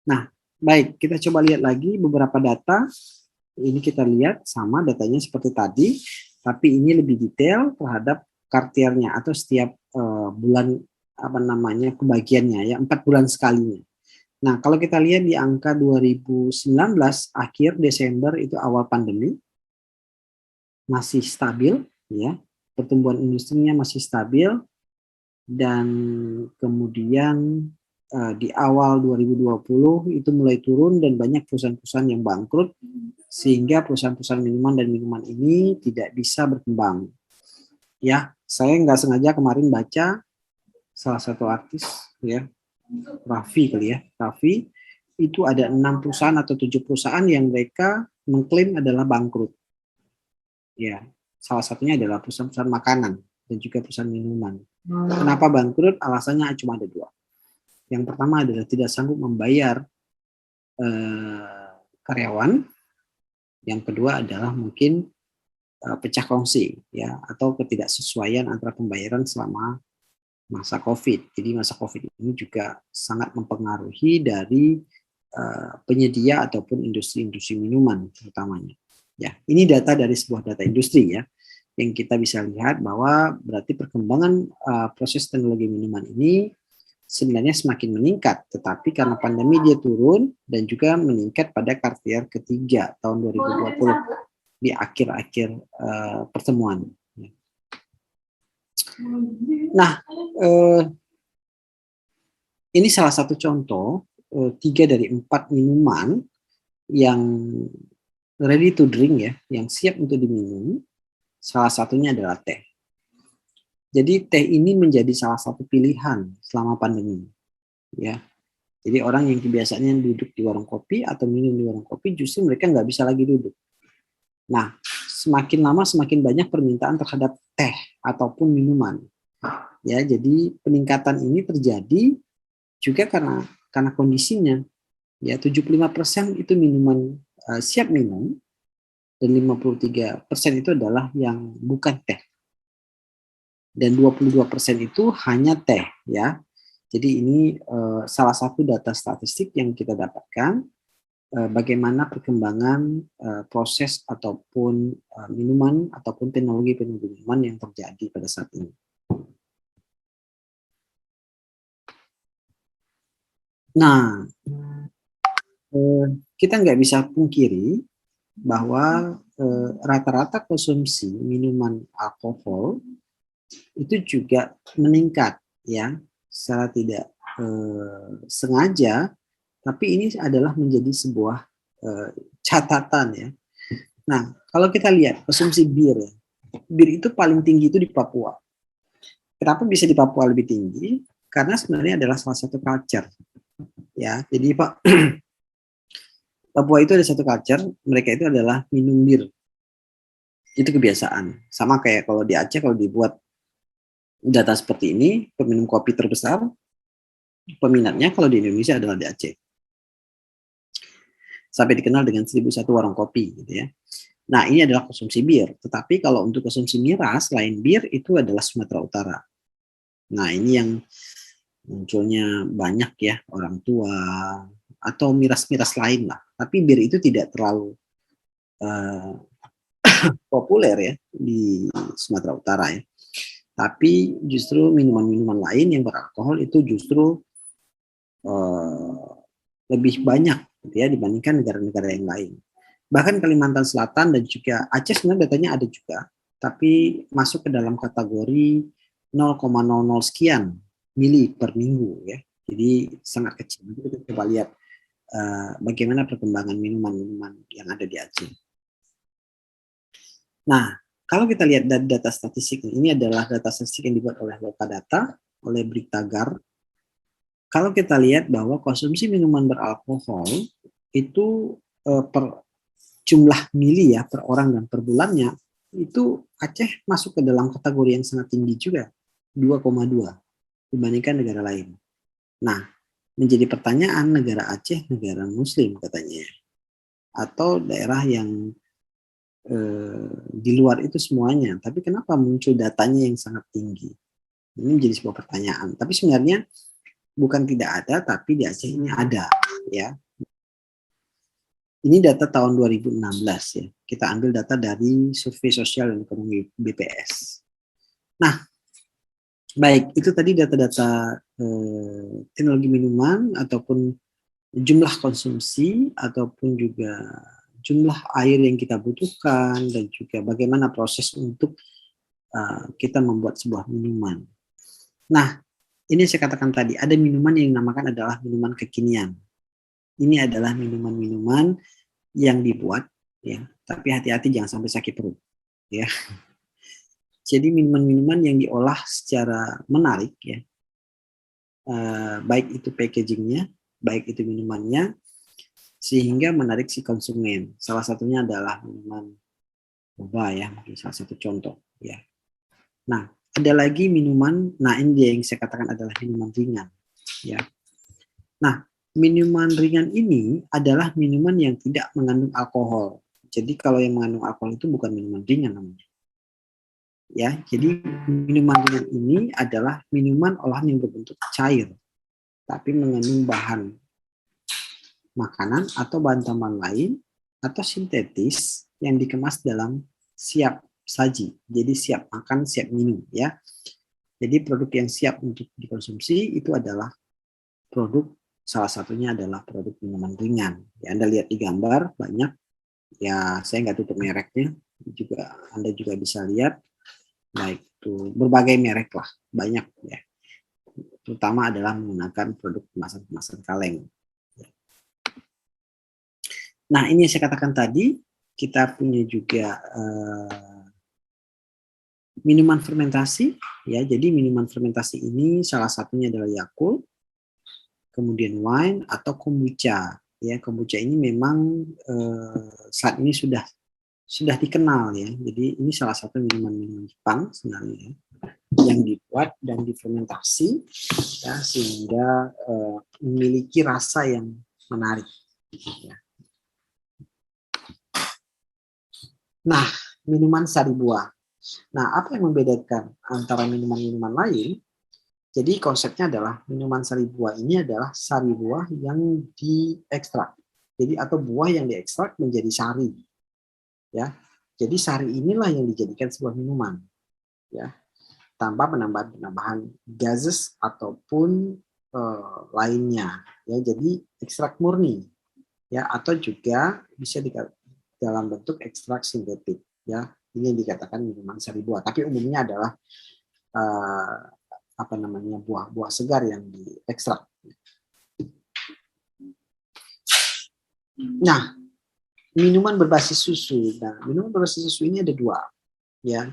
Nah, baik, kita coba lihat lagi beberapa data. Ini kita lihat sama datanya seperti tadi, tapi ini lebih detail terhadap kartiernya atau setiap bulan kebagiannya ya, 4 bulan sekalinya. Nah, kalau kita lihat di angka 2019 akhir Desember itu awal pandemi masih stabil ya, pertumbuhan industrinya masih stabil, dan kemudian di awal 2020 itu mulai turun dan banyak perusahaan-perusahaan yang bangkrut, sehingga perusahaan-perusahaan minuman dan minuman ini tidak bisa berkembang. Ya, saya nggak sengaja kemarin baca salah satu artis, ya, Raffi kali ya, Raffi, itu ada 6 perusahaan atau 7 perusahaan yang mereka mengklaim adalah bangkrut. Ya, salah satunya adalah perusahaan-perusahaan makanan dan juga perusahaan minuman. Kenapa bangkrut? Alasannya cuma ada 2. Yang pertama adalah tidak sanggup membayar karyawan. Yang kedua adalah mungkin pecah kongsi, ya, atau ketidaksesuaian antara pembayaran selama masa COVID. Jadi masa COVID ini juga sangat mempengaruhi dari penyedia ataupun industri-industri minuman terutamanya. Ya, ini data dari sebuah data industri ya, yang kita bisa lihat bahwa berarti perkembangan proses teknologi minuman ini sebenarnya semakin meningkat, tetapi karena pandemi dia turun dan juga meningkat pada kuartal ketiga tahun 2020 di akhir-akhir pertemuan. Nah, ini salah satu contoh 3 dari 4 minuman yang ready to drink ya, yang siap untuk diminum. Salah satunya adalah teh. Jadi teh ini menjadi salah satu pilihan selama pandemi, ya. Jadi orang yang kebiasaannya duduk di warung kopi atau minum di warung kopi, justru mereka nggak bisa lagi duduk. Nah, semakin lama semakin banyak permintaan terhadap teh ataupun minuman. Ya, jadi peningkatan ini terjadi juga karena kondisinya. Ya, 75% itu minuman siap minum dan 53% itu adalah yang bukan teh. Dan 22% itu hanya teh, ya. Jadi ini salah satu data statistik yang kita dapatkan bagaimana perkembangan proses ataupun minuman ataupun teknologi minuman yang terjadi pada saat ini. Nah, kita nggak bisa pungkiri bahwa rata-rata konsumsi minuman alkohol itu juga meningkat ya secara tidak sengaja, tapi ini adalah menjadi sebuah catatan ya. Nah, kalau kita lihat konsumsi bir ya, bir itu paling tinggi itu di Papua. Kenapa bisa di Papua lebih tinggi? Karena sebenarnya adalah salah satu culture ya. Jadi Pak, Papua itu ada satu culture, mereka itu adalah minum bir. Itu kebiasaan. Sama kayak kalau di Aceh kalau dibuat data seperti ini, peminum kopi terbesar peminatnya kalau di Indonesia adalah di Aceh. Sampai dikenal dengan 1001 warung kopi gitu ya. Nah, ini adalah konsumsi bir. Tetapi kalau untuk konsumsi miras selain bir itu adalah Sumatera Utara. Nah, ini yang munculnya banyak ya orang tua atau miras-miras lain lah. Tapi bir itu tidak terlalu populer ya di Sumatera Utara ya. Tapi justru minuman-minuman lain yang beralkohol itu justru lebih banyak gitu ya dibandingkan negara-negara yang lain. Bahkan Kalimantan Selatan dan juga Aceh sebenarnya datanya ada juga, tapi masuk ke dalam kategori 0,00 sekian mili per minggu ya. Jadi sangat kecil. Kita coba lihat bagaimana perkembangan minuman-minuman yang ada di Aceh. Nah, kalau kita lihat data statistik ini adalah data statistik yang dibuat oleh Lokadata, oleh Brigtagar. Kalau kita lihat bahwa konsumsi minuman beralkohol itu per jumlah mili ya per orang dan per bulannya itu Aceh masuk ke dalam kategori yang sangat tinggi juga 2,2 dibandingkan negara lain. Nah, menjadi pertanyaan negara Aceh negara Muslim katanya atau daerah yang di luar itu semuanya. Tapi kenapa muncul datanya yang sangat tinggi? Ini menjadi sebuah pertanyaan. Tapi sebenarnya bukan tidak ada, tapi di Aceh ini ada, ya. Ini data tahun 2016 ya. Kita ambil data dari Survei Sosial dan Ekonomi BPS. Nah, baik itu tadi data-data teknologi minuman ataupun jumlah konsumsi ataupun juga jumlah air yang kita butuhkan dan juga bagaimana proses untuk kita membuat sebuah minuman. Nah, ini saya katakan tadi, ada minuman yang dinamakan adalah minuman kekinian. Ini adalah minuman-minuman yang dibuat, ya, tapi hati-hati jangan sampai sakit perut, ya. Jadi minuman-minuman yang diolah secara menarik ya, baik itu packagingnya, baik itu minumannya, sehingga menarik si konsumen. Salah satunya adalah minuman boba ya, mungkin salah satu contoh ya. Nah, ada lagi minuman, nah ini dia yang saya katakan adalah minuman ringan ya. Nah, minuman ringan ini adalah minuman yang tidak mengandung alkohol. Jadi kalau yang mengandung alkohol itu bukan minuman ringan namanya. Ya, jadi minuman ringan ini adalah minuman olahan yang berbentuk cair, tapi mengandung bahan makanan atau bahan tambahan lain atau sintetis yang dikemas dalam siap saji. Jadi siap makan, siap minum ya. Jadi produk yang siap untuk dikonsumsi itu adalah produk, salah satunya adalah produk minuman ringan. Ya, Anda lihat di gambar banyak. Ya, saya nggak tutup mereknya. Anda juga bisa lihat, baik itu berbagai merek lah, banyak ya. Terutama adalah menggunakan produk kemasan-kemasan kaleng. Nah, ini yang saya katakan tadi, kita punya juga minuman fermentasi ya. Jadi minuman fermentasi ini salah satunya adalah Yakult, kemudian wine atau kombucha ya. Kombucha ini memang saat ini sudah dikenal ya. Jadi ini salah satu minuman Jepang sebenarnya ya, yang dibuat dan difermentasi ya, sehingga memiliki rasa yang menarik ya. Nah, minuman sari buah. Nah, apa yang membedakan antara minuman-minuman lain? Jadi konsepnya adalah minuman sari buah ini adalah sari buah yang diekstrak. Jadi atau buah yang diekstrak menjadi sari. Ya. Jadi sari inilah yang dijadikan sebuah minuman. Ya. Tanpa penambahan gases ataupun lainnya. Ya, jadi ekstrak murni. Ya, atau juga bisa dalam bentuk ekstrak sintetik. Ya, ini yang dikatakan minuman sari buah. Tapi umumnya adalah buah-buah segar yang diekstrak. Nah, minuman berbasis susu. Nah, minuman berbasis susu ini ada dua, ya.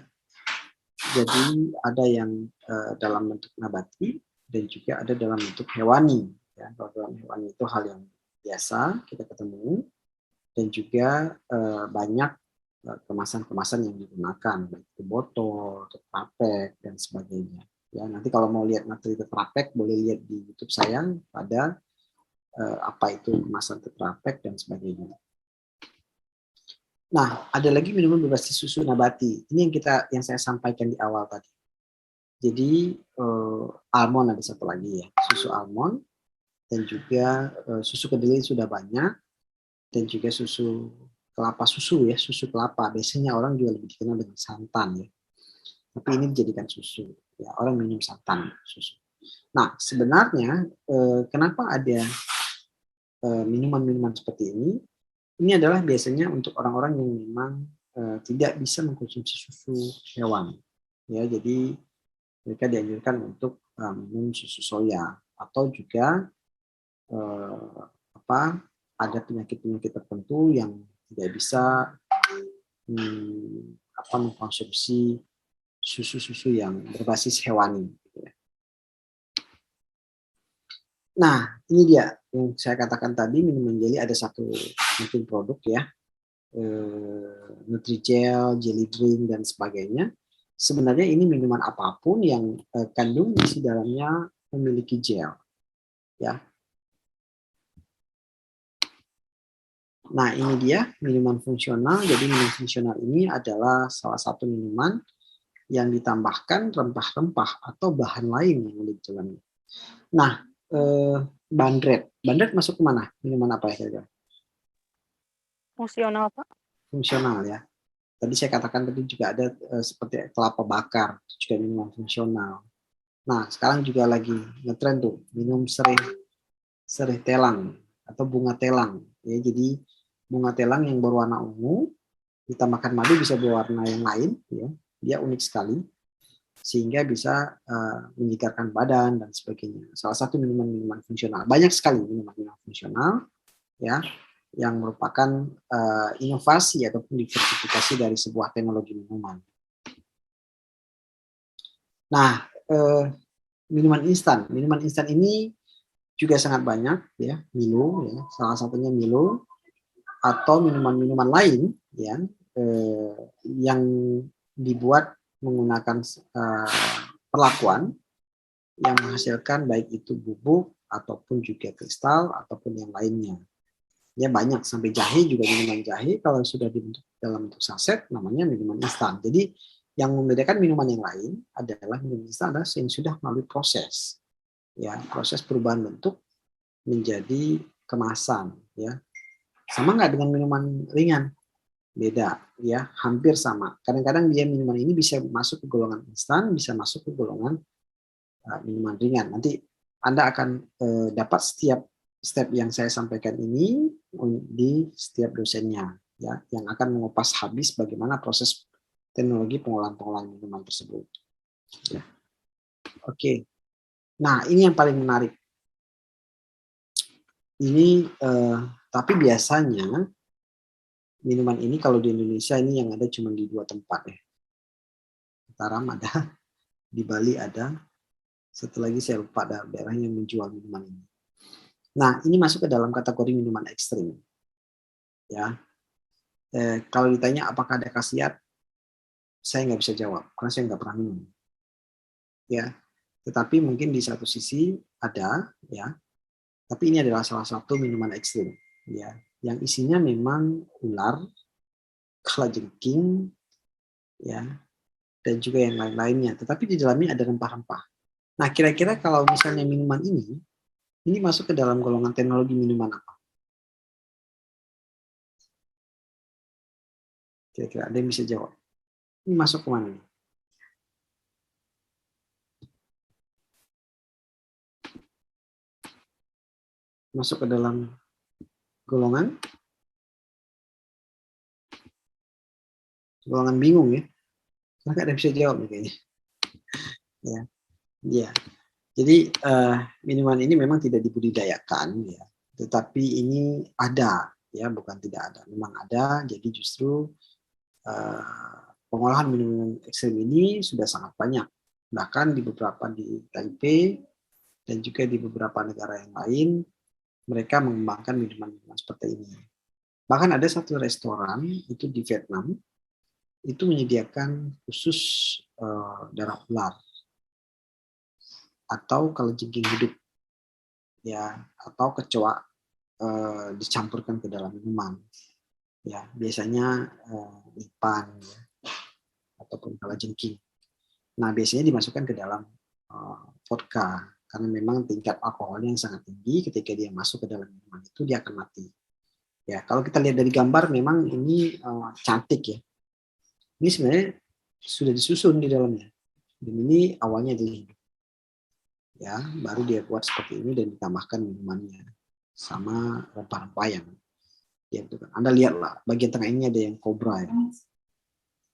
Jadi ada yang dalam bentuk nabati dan juga ada dalam bentuk hewani. Ya, kalau dalam hewani itu hal yang biasa kita ketemu, dan juga banyak kemasan-kemasan yang digunakan, baik itu botol, tetrapek dan sebagainya. Ya, nanti kalau mau lihat materi tetrapek boleh lihat di YouTube saya pada apa itu kemasan tetrapek dan sebagainya. Nah, ada lagi minuman berbasis susu nabati. Ini yang saya sampaikan di awal tadi. Jadi almond ada satu lagi ya, susu almond, dan juga susu kedelai sudah banyak, dan juga susu kelapa susu ya, susu kelapa. Biasanya orang juga lebih dikenal dengan santan ya. Tapi ini dijadikan susu. Ya, orang minum santan susu. Nah, sebenarnya kenapa ada minuman-minuman seperti ini? Ini adalah biasanya untuk orang-orang yang memang tidak bisa mengkonsumsi susu hewan. Ya, jadi mereka dianjurkan untuk minum susu soya atau juga ada penyakit-penyakit tertentu yang tidak bisa mengkonsumsi susu-susu yang berbasis hewani. Nah, ini dia yang saya katakan tadi, minuman jelly ada satu mungkin produk ya, Nutrijel, jelly drink dan sebagainya. Sebenarnya ini minuman apapun yang kandung isi dalamnya memiliki gel, ya. Nah, ini dia minuman fungsional. Jadi minuman fungsional ini adalah salah satu minuman yang ditambahkan rempah-rempah atau bahan lain yang ada di dalamnya. Nah, bandrek masuk ke mana? Minuman apa ya kira-kira? Fungsional, Pak. Fungsional ya. Tadi saya katakan tadi juga ada seperti kelapa bakar, juga minuman fungsional. Nah, sekarang juga lagi ngetren tuh minum sereh telang atau bunga telang. Ya, jadi bunga telang yang berwarna ungu ditambahkan madu bisa berwarna yang lain. Ya, dia unik sekali sehingga bisa menyegarkan badan dan sebagainya. Salah satu minuman-minuman fungsional. Banyak sekali minuman-minuman fungsional ya yang merupakan inovasi ataupun diversifikasi dari sebuah teknologi minuman. Nah, minuman instan. Minuman instan ini juga sangat banyak ya, Milo ya, salah satunya Milo atau minuman-minuman lain ya yang dibuat menggunakan perlakuan yang menghasilkan baik itu bubuk ataupun juga kristal ataupun yang lainnya. Ya banyak, sampai jahe juga, minuman jahe kalau sudah dibentuk dalam bentuk saset namanya minuman instan. Jadi yang membedakan minuman yang lain adalah minuman instan adalah yang sudah melalui proses, ya proses perubahan bentuk menjadi kemasan, ya sama nggak dengan minuman ringan? Beda, ya hampir sama. Kadang-kadang dia minuman ini bisa masuk ke golongan instan, bisa masuk ke golongan minuman ringan. Nanti Anda akan dapat setiap step yang saya sampaikan ini di setiap dosennya, ya, yang akan mengupas habis bagaimana proses teknologi pengolahan minuman tersebut. Ya. Oke, nah ini yang paling menarik. Ini tapi biasanya minuman ini kalau di Indonesia ini yang ada cuma di 2 tempat ya. Mataram ada, di Bali ada, satu lagi saya lupa daerah yang menjual minuman ini. Nah, ini masuk ke dalam kategori minuman ekstrim. Ya, kalau ditanya apakah ada khasiat, saya nggak bisa jawab karena saya nggak pernah minum. Ya, tetapi mungkin di satu sisi ada, ya. Tapi ini adalah salah satu minuman ekstrim, ya, yang isinya memang ular, kalajengking, ya, dan juga yang lain-lainnya. Tetapi di dalamnya ada rempah-rempah. Nah, kira-kira kalau misalnya minuman ini masuk ke dalam golongan teknologi minuman apa? Kira-kira ada yang bisa jawab? Ini masuk ke mana? Masuk ke dalam golongan bingung ya? Karena ada yang bisa jawab nih kayaknya. Ya, ya. Jadi minuman ini memang tidak dibudidayakan, ya, tetapi ini ada, ya, bukan tidak ada, memang ada. Jadi justru pengolahan minuman ekstrim ini sudah sangat banyak, bahkan di beberapa di Taipei dan juga di beberapa negara yang lain mereka mengembangkan minuman-minuman seperti ini. Bahkan ada satu restoran itu di Vietnam itu menyediakan khusus darah ular atau kalajengking hidup, ya, atau kecoa dicampurkan ke dalam minuman, ya, biasanya lipan, ya, ataupun kalajengking. Nah, biasanya dimasukkan ke dalam vodka karena memang tingkat alkoholnya yang sangat tinggi. Ketika dia masuk ke dalam minuman itu dia akan mati. Ya, kalau kita lihat dari gambar memang ini cantik ya. Ini sebenarnya sudah disusun di dalamnya. Dan ini awalnya dari ya, baru dia buat seperti ini dan ditambahkan minumannya sama rempah-rempah yang ya, Anda lihatlah bagian tengah ini ada yang kobra ya.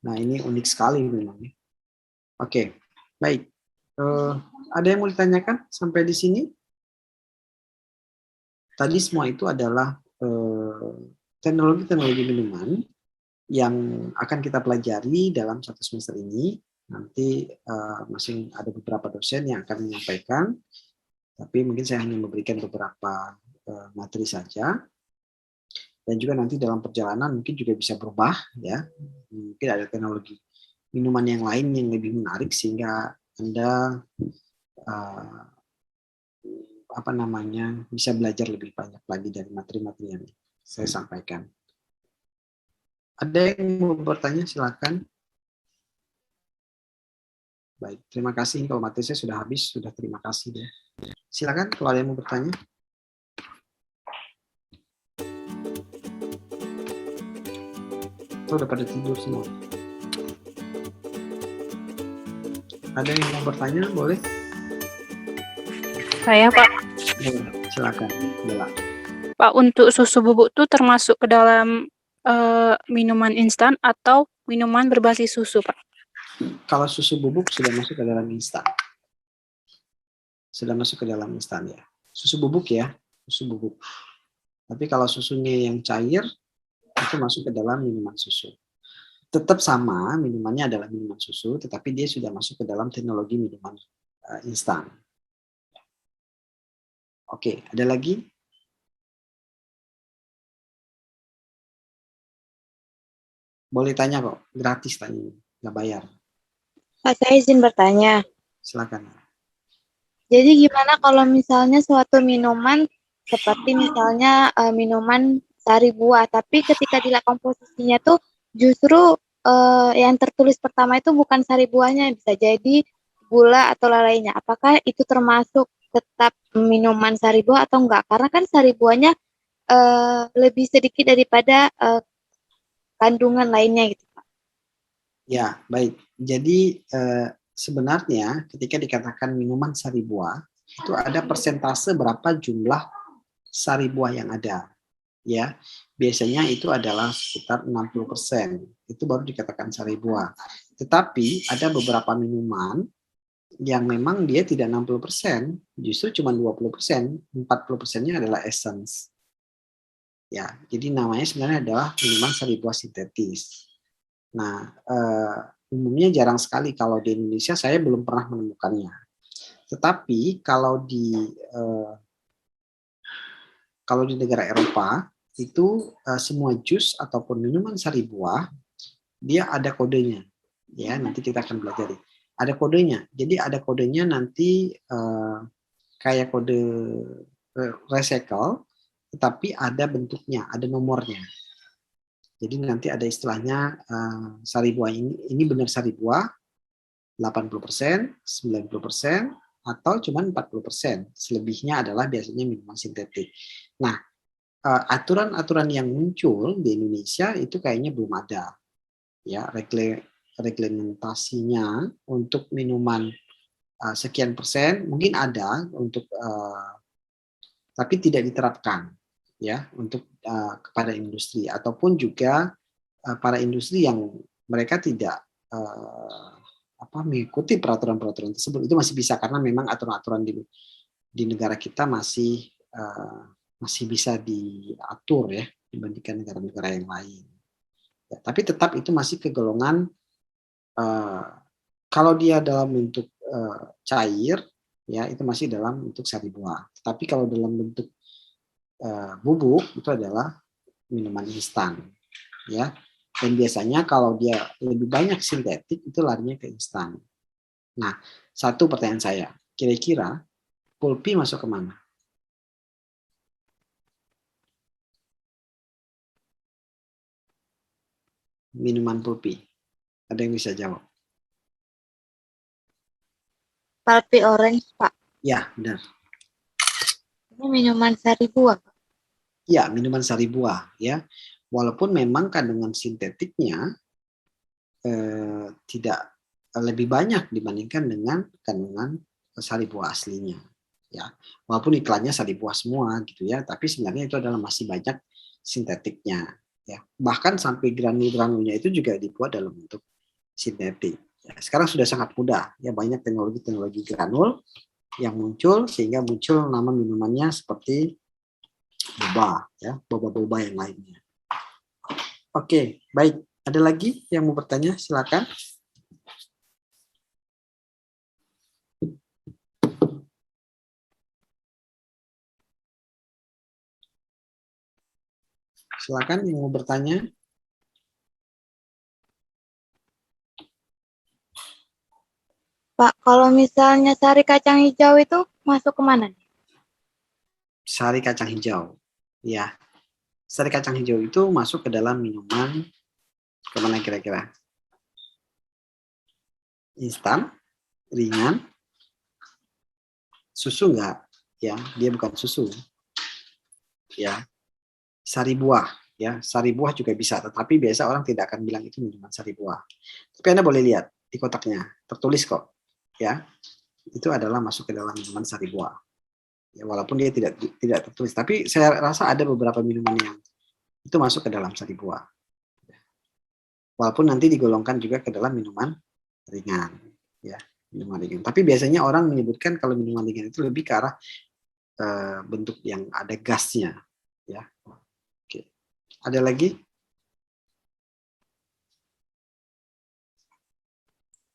Nah, ini unik sekali memang. Oke, baik. Ada yang mau ditanyakan sampai di sini? Tadi semua itu adalah teknologi-teknologi minuman yang akan kita pelajari dalam 1 semester ini. Nanti masing ada beberapa dosen yang akan menyampaikan, tapi mungkin saya hanya memberikan beberapa materi saja. Dan juga nanti dalam perjalanan mungkin juga bisa berubah, ya. Mungkin ada teknologi minuman yang lain yang lebih menarik sehingga Anda bisa belajar lebih banyak lagi dari materi-materi yang saya sampaikan. Ada yang mau bertanya, silakan. Baik, terima kasih. Kalau materi saya sudah habis, sudah terima kasih deh. Silakan kalau ada yang mau bertanya. Udah pada tidur semua. Ada yang mau bertanya, boleh? Saya, Pak. Silakan, Bella. Pak, untuk susu bubuk itu termasuk ke dalam minuman instan atau minuman berbasis susu, Pak? Kalau susu bubuk sudah masuk ke dalam instan. Sudah masuk ke dalam instan ya. Susu bubuk ya, susu bubuk. Tapi kalau susunya yang cair, itu masuk ke dalam minuman susu. tetap sama, minumannya adalah minuman susu, tetapi dia sudah masuk ke dalam teknologi minuman instan. Oke, ada lagi? Boleh tanya kok, gratis tanya, nggak bayar. Pak, saya izin bertanya. Silakan. Jadi gimana kalau misalnya suatu minuman seperti misalnya minuman sari buah, tapi ketika dilihat komposisinya tuh justru yang tertulis pertama itu bukan sari buahnya, bisa jadi gula atau lainnya. Apakah itu termasuk tetap minuman sari buah atau enggak? Karena kan sari buahnya lebih sedikit daripada kandungan lainnya gitu, Pak. Ya, baik. Jadi sebenarnya ketika dikatakan minuman sari buah, itu ada persentase berapa jumlah sari buah yang ada. Ya, biasanya itu adalah sekitar 60%. Itu baru dikatakan sari buah. Tetapi ada beberapa minuman yang memang dia tidak 60%, justru cuma 20%, 40%-nya adalah essence. Ya, jadi namanya sebenarnya adalah minuman sari buah sintetis. Nah, umumnya jarang sekali kalau di Indonesia saya belum pernah menemukannya. Tetapi kalau di negara Eropa itu semua jus ataupun minuman sari buah dia ada kodenya. Ya, nanti kita akan pelajari. Ada kodenya. Jadi ada kodenya nanti kayak kode recycle, tetapi ada bentuknya, ada nomornya. Jadi nanti ada istilahnya sari buah ini benar sari buah 80%, 90%, atau cuma 40%. Selebihnya adalah biasanya minuman sintetik. Nah, aturan-aturan yang muncul di Indonesia itu kayaknya belum ada. Ya, reglementasinya untuk minuman sekian persen mungkin ada untuk tapi tidak diterapkan ya untuk kepada industri ataupun juga para industri yang mereka tidak mengikuti peraturan-peraturan tersebut itu masih bisa karena memang aturan-aturan di negara kita masih bisa diatur ya dibandingkan negara-negara yang lain. Ya, tapi tetap itu masih ke golongan kalau dia dalam bentuk cair ya itu masih dalam bentuk sari buah. Tapi kalau dalam bentuk bubuk itu adalah minuman instan ya. Dan biasanya kalau dia lebih banyak sintetik itu larinya ke instan. Nah, satu pertanyaan saya, kira-kira pulpi masuk ke mana? Minuman pulpi. Ada yang bisa jawab? Pulpi orange, Pak. Ya, benar. Ini minuman sari buah, Pak. Ya, minuman sari buah ya. Walaupun memang kandungan sintetiknya tidak lebih banyak dibandingkan dengan kandungan sari buah aslinya ya. Walaupun iklannya sari buah semua gitu ya, tapi sebenarnya itu adalah masih banyak sintetiknya ya. Bahkan sampai granul-granulnya itu juga dibuat dalam bentuk sintetik. Ya, sekarang sudah sangat mudah ya, banyak teknologi granul yang muncul sehingga muncul nama minumannya seperti boba ya, boba-boba yang lainnya. Oke, baik. Ada lagi yang mau bertanya? Silakan. Silakan yang mau bertanya. Pak, kalau misalnya sari kacang hijau itu masuk ke mana? Sari kacang hijau. Ya. Sari kacang hijau itu masuk ke dalam minuman kemana kira-kira? Instan, ringan, susu enggak? Ya, dia bukan susu. Ya. Sari buah, ya. Sari buah juga bisa, tetapi biasa orang tidak akan bilang itu minuman sari buah. Tapi Anda boleh lihat di kotaknya, tertulis kok. Ya. Itu adalah masuk ke dalam minuman sari buah. Ya, walaupun dia tidak tertulis, tapi saya rasa ada beberapa minuman yang itu masuk ke dalam sari buah. Walaupun nanti digolongkan juga ke dalam minuman ringan, ya, minuman ringan. Tapi biasanya orang menyebutkan kalau minuman ringan itu lebih ke arah bentuk yang ada gasnya, ya. Oke. Ada lagi?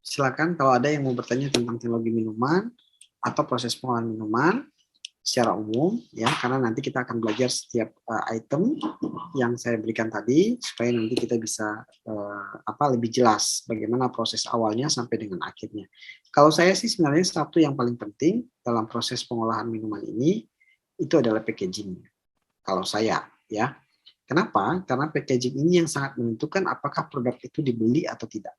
silakan kalau ada yang mau bertanya tentang teknologi minuman atau proses pengolahan minuman secara umum ya, karena nanti kita akan belajar setiap item yang saya berikan tadi supaya nanti kita bisa lebih jelas bagaimana proses awalnya sampai dengan akhirnya. Kalau saya sih sebenarnya satu yang paling penting dalam proses pengolahan minuman ini itu adalah packaging. Kalau saya ya. Kenapa? Karena packaging ini yang sangat menentukan apakah produk itu dibeli atau tidak.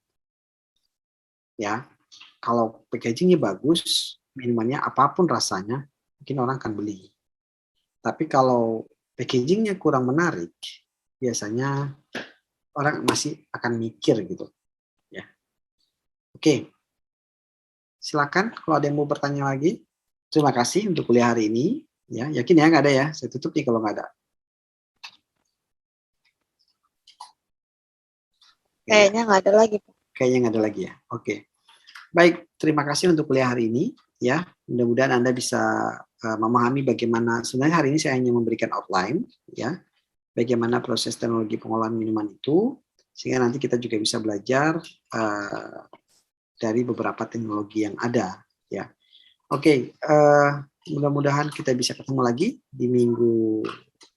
Ya, kalau packagingnya bagus, minumannya apapun rasanya, mungkin orang akan beli. Tapi kalau packagingnya kurang menarik, biasanya orang masih akan mikir gitu. Ya, oke. Silakan kalau ada yang mau bertanya lagi. Terima kasih untuk kuliah hari ini. Ya, yakin ya nggak ada ya? Saya tutup nih kalau nggak ada. Kayaknya nggak ada lagi, Pak. Kayaknya nggak ada lagi ya. Oke. Baik, terima kasih untuk kuliah hari ini. Ya, mudah-mudahan Anda bisa memahami bagaimana, sebenarnya hari ini saya hanya memberikan outline, ya, bagaimana proses teknologi pengolahan minuman itu, sehingga nanti kita juga bisa belajar dari beberapa teknologi yang ada. Ya, oke. Mudah-mudahan kita bisa ketemu lagi di minggu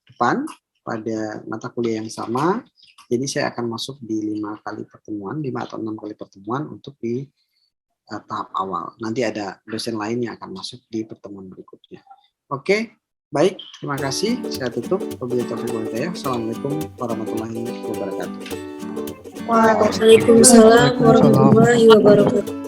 depan pada mata kuliah yang sama. Jadi saya akan masuk di 5 kali pertemuan, 5 atau 6 kali pertemuan untuk di tahap awal. Nanti ada dosen lain yang akan masuk di pertemuan berikutnya. Oke, baik. Terima kasih. Saya tutup. Assalamualaikum warahmatullahi wabarakatuh. Waalaikumsalam warahmatullahi wabarakatuh.